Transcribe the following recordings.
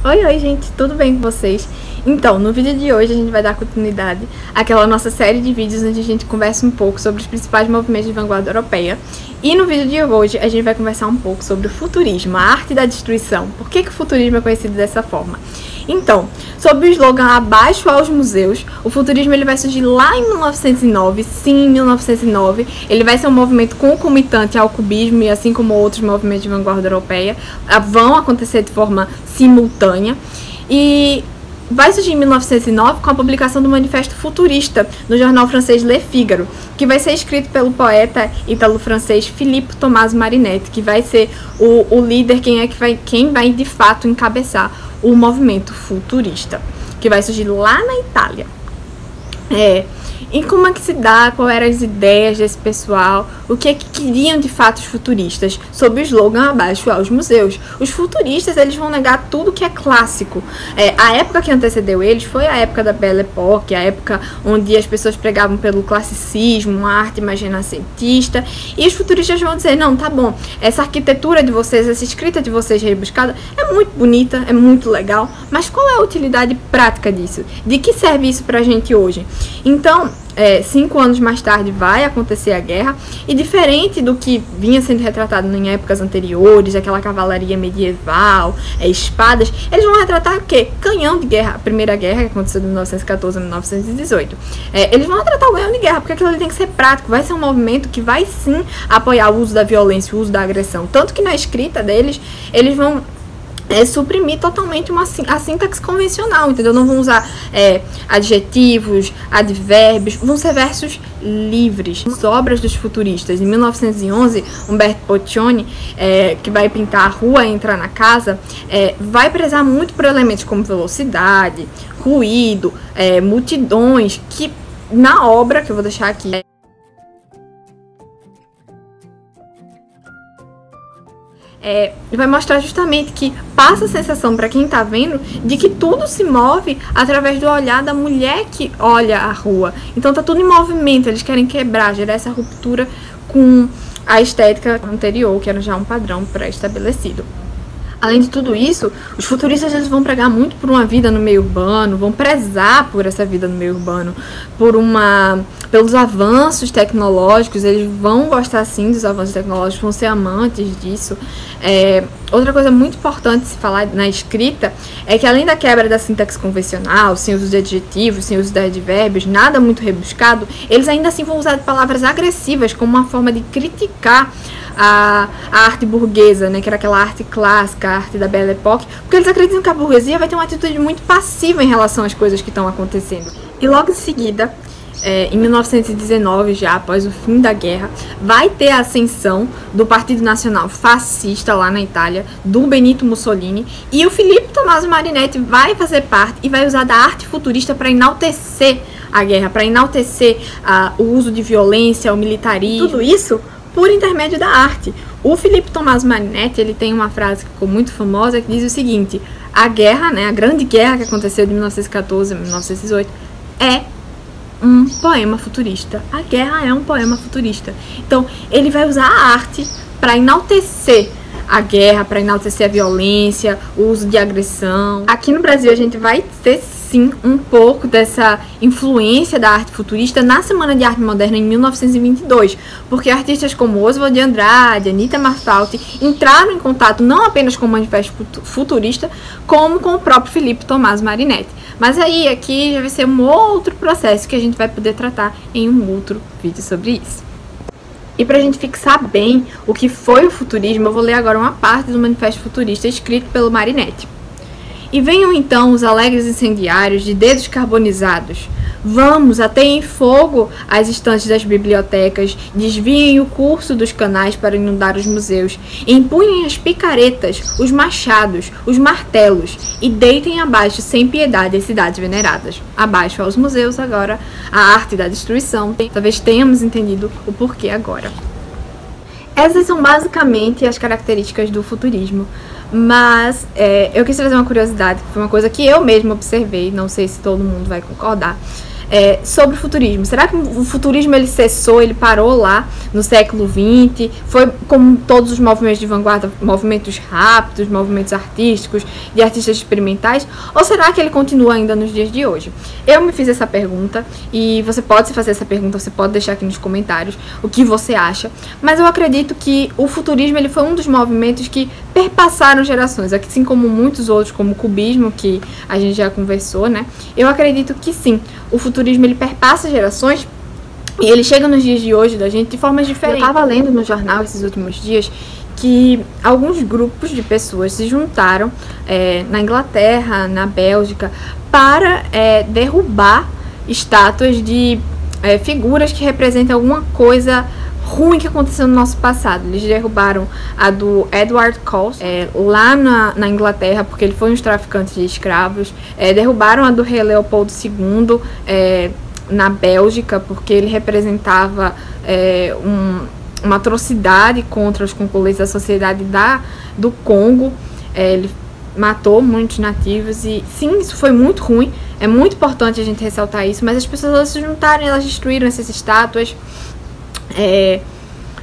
Oi, gente, tudo bem com vocês? Então, no vídeo de hoje a gente vai dar continuidade àquela nossa série de vídeos onde a gente conversa um pouco sobre os principais movimentos de vanguarda europeia. E no vídeo de hoje a gente vai conversar um pouco sobre o futurismo, a arte da destruição. Por que o futurismo é conhecido dessa forma? Então, sob o slogan Abaixo aos Museus, o futurismo ele vai surgir lá em 1909, sim, em 1909. Ele vai ser um movimento concomitante ao cubismo e assim como outros movimentos de vanguarda europeia, vão acontecer de forma simultânea. E vai surgir em 1909 com a publicação do Manifesto Futurista no jornal francês Le Figaro, que vai ser escrito pelo poeta ítalo-francês Filippo Tommaso Marinetti, que vai ser o líder, quem vai de fato encabeçar o movimento futurista, que vai surgir lá na Itália. E como é que se dá, quais eram as ideias desse pessoal, o que é que queriam de fato os futuristas, sob o slogan Abaixo aos Museus. Os futuristas eles vão negar tudo que é clássico. A época que antecedeu eles foi a época da Belle Époque, a época onde as pessoas pregavam pelo classicismo, uma arte mais renascentista, e os futuristas vão dizer, não, tá bom, essa arquitetura de vocês, essa escrita de vocês rebuscada é muito bonita, é muito legal, mas qual é a utilidade prática disso? De que serve isso pra gente hoje? Então, 5 anos mais tarde vai acontecer a guerra, e diferente do que vinha sendo retratado em épocas anteriores, aquela cavalaria medieval, espadas, eles vão retratar o quê? Canhão de guerra, a primeira guerra que aconteceu de 1914 a 1918. Eles vão retratar o canhão de guerra, porque aquilo ali tem que ser prático, vai ser um movimento que vai sim apoiar o uso da violência, o uso da agressão, tanto que na escrita deles, eles vão suprimir totalmente a sintaxe convencional, entendeu? Não vão usar adjetivos, advérbios, vão ser versos livres. As obras dos futuristas, em 1911, Umberto Boccioni, que vai pintar a rua e entrar na casa, vai prezar muito por elementos como velocidade, ruído, multidões, que na obra, que eu vou deixar aqui, vai mostrar justamente que passa a sensação para quem está vendo de que tudo se move através do olhar da mulher que olha a rua. Então tá tudo em movimento, eles querem quebrar, gerar essa ruptura com a estética anterior, que era já um padrão pré-estabelecido. Além de tudo isso, os futuristas eles vão pregar muito por uma vida no meio urbano, vão prezar por essa vida no meio urbano, pelos avanços tecnológicos, eles vão gostar sim dos avanços tecnológicos, vão ser amantes disso. Outra coisa muito importante de se falar na escrita é que além da quebra da sintaxe convencional, sem uso de adjetivos, sem uso de advérbios, nada muito rebuscado, eles ainda assim vão usar palavras agressivas como uma forma de criticar a arte burguesa, né, que era aquela arte clássica, a arte da Belle Époque, porque eles acreditam que a burguesia vai ter uma atitude muito passiva em relação às coisas que estão acontecendo. E logo em seguida, em 1919, já após o fim da guerra, vai ter a ascensão do Partido Nacional Fascista lá na Itália, do Benito Mussolini, e o Filippo Tommaso Marinetti vai fazer parte e vai usar da arte futurista para enaltecer a guerra, para enaltecer o uso de violência, o militarismo, tudo isso por intermédio da arte. O Filippo Tommaso Marinetti, ele tem uma frase que ficou muito famosa, que diz o seguinte: a guerra, né, a grande guerra que aconteceu de 1914 a 1918, é um poema futurista. A guerra é um poema futurista. Então, ele vai usar a arte para enaltecer a guerra, para enaltecer a violência, o uso de agressão. Aqui no Brasil, a gente vai ter sim um pouco dessa influência da arte futurista na Semana de Arte Moderna em 1922, porque artistas como Oswald de Andrade, Anita Malfatti entraram em contato não apenas com o Manifesto Futurista, como com o próprio Filippo Tommaso Marinetti. Mas aí, aqui já vai ser um outro processo que a gente vai poder tratar em um outro vídeo sobre isso. E para a gente fixar bem o que foi o futurismo, eu vou ler agora uma parte do Manifesto Futurista escrito pelo Marinetti. E venham então os alegres incendiários de dedos carbonizados. Vamos, ateiem fogo às estantes das bibliotecas, desviem o curso dos canais para inundar os museus, empunhem as picaretas, os machados, os martelos e deitem abaixo sem piedade as cidades veneradas. Abaixo aos museus agora, a arte da destruição. Talvez tenhamos entendido o porquê agora. Essas são basicamente as características do futurismo. Mas eu quis trazer uma curiosidade, que foi uma coisa que eu mesma observei, não sei se todo mundo vai concordar. sobre o futurismo. Será que o futurismo ele cessou, ele parou lá no século XX? Foi como todos os movimentos de vanguarda, movimentos rápidos, movimentos artísticos, de artistas experimentais? Ou será que ele continua ainda nos dias de hoje? Eu me fiz essa pergunta e você pode se fazer essa pergunta, você pode deixar aqui nos comentários o que você acha. Mas eu acredito que o futurismo ele foi um dos movimentos que perpassaram gerações, assim como muitos outros, como o cubismo, que a gente já conversou, né? Eu acredito que sim, o futurismo ele perpassa gerações e ele chega nos dias de hoje da gente de formas diferentes. Eu estava lendo no jornal esses últimos dias que alguns grupos de pessoas se juntaram na Inglaterra, na Bélgica, para derrubar estátuas de figuras que representam alguma coisa ruim que aconteceu no nosso passado. Eles derrubaram a do Edward Colston lá na Inglaterra, porque ele foi um traficante de escravos. Derrubaram a do rei Leopoldo II na Bélgica, porque ele representava uma atrocidade contra os congolês da sociedade do Congo. Ele matou muitos nativos e sim, isso foi muito ruim. É muito importante a gente ressaltar isso, mas as pessoas se juntaram e elas destruíram essas estátuas.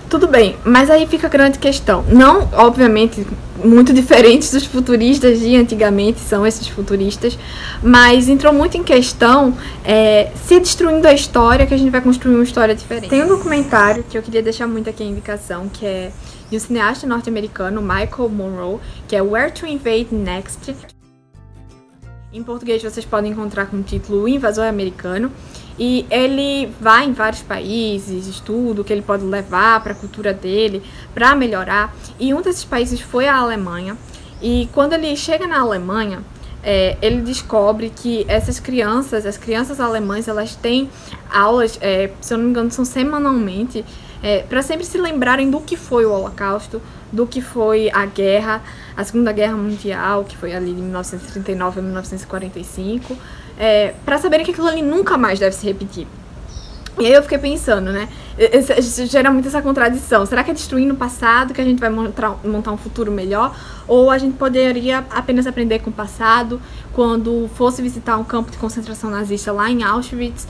Tudo bem, mas aí fica a grande questão. Não, obviamente, muito diferentes dos futuristas de antigamente, são esses futuristas, mas entrou muito em questão se destruindo a história que a gente vai construir uma história diferente. Tem um documentário que eu queria deixar muito aqui a indicação, que é de um cineasta norte-americano, Michael Monroe, que é Where to Invade Next. Em português vocês podem encontrar com o título O Invasor Americano. E ele vai em vários países, estuda o que ele pode levar para a cultura dele, para melhorar. E um desses países foi a Alemanha. E quando ele chega na Alemanha, ele descobre que essas crianças, as crianças alemãs, elas têm aulas, se eu não me engano, são semanalmente, para sempre se lembrarem do que foi o Holocausto, do que foi a guerra, a Segunda Guerra Mundial, que foi ali de 1939 a 1945, para saberem que aquilo ali nunca mais deve se repetir. E aí eu fiquei pensando, né, gera muito essa contradição. Será que é destruindo o passado que a gente vai montar um futuro melhor? Ou a gente poderia apenas aprender com o passado, quando fosse visitar um campo de concentração nazista lá em Auschwitz,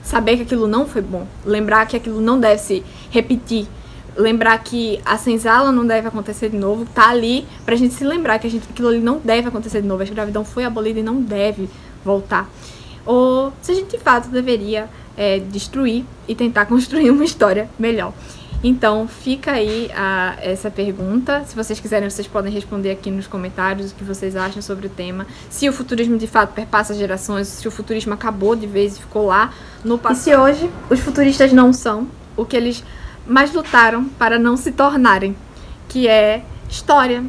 saber que aquilo não foi bom, lembrar que aquilo não deve se repetir, lembrar que a senzala não deve acontecer de novo, tá ali pra gente se lembrar que aquilo ali não deve acontecer de novo, a escravidão foi abolida e não deve voltar. Ou se a gente de fato deveria destruir e tentar construir uma história melhor. Então fica aí essa pergunta. Se vocês quiserem, vocês podem responder aqui nos comentários o que vocês acham sobre o tema. Se o futurismo de fato perpassa gerações, se o futurismo acabou de vez e ficou lá no passado. E se hoje os futuristas não são o que eles mais lutaram para não se tornarem, que é história.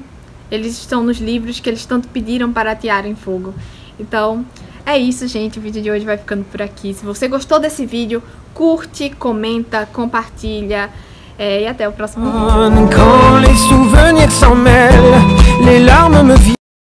Eles estão nos livros que eles tanto pediram para atearem fogo. Então é isso, gente, o vídeo de hoje vai ficando por aqui. Se você gostou desse vídeo, curte, comenta, compartilha et até o próximo vídeo.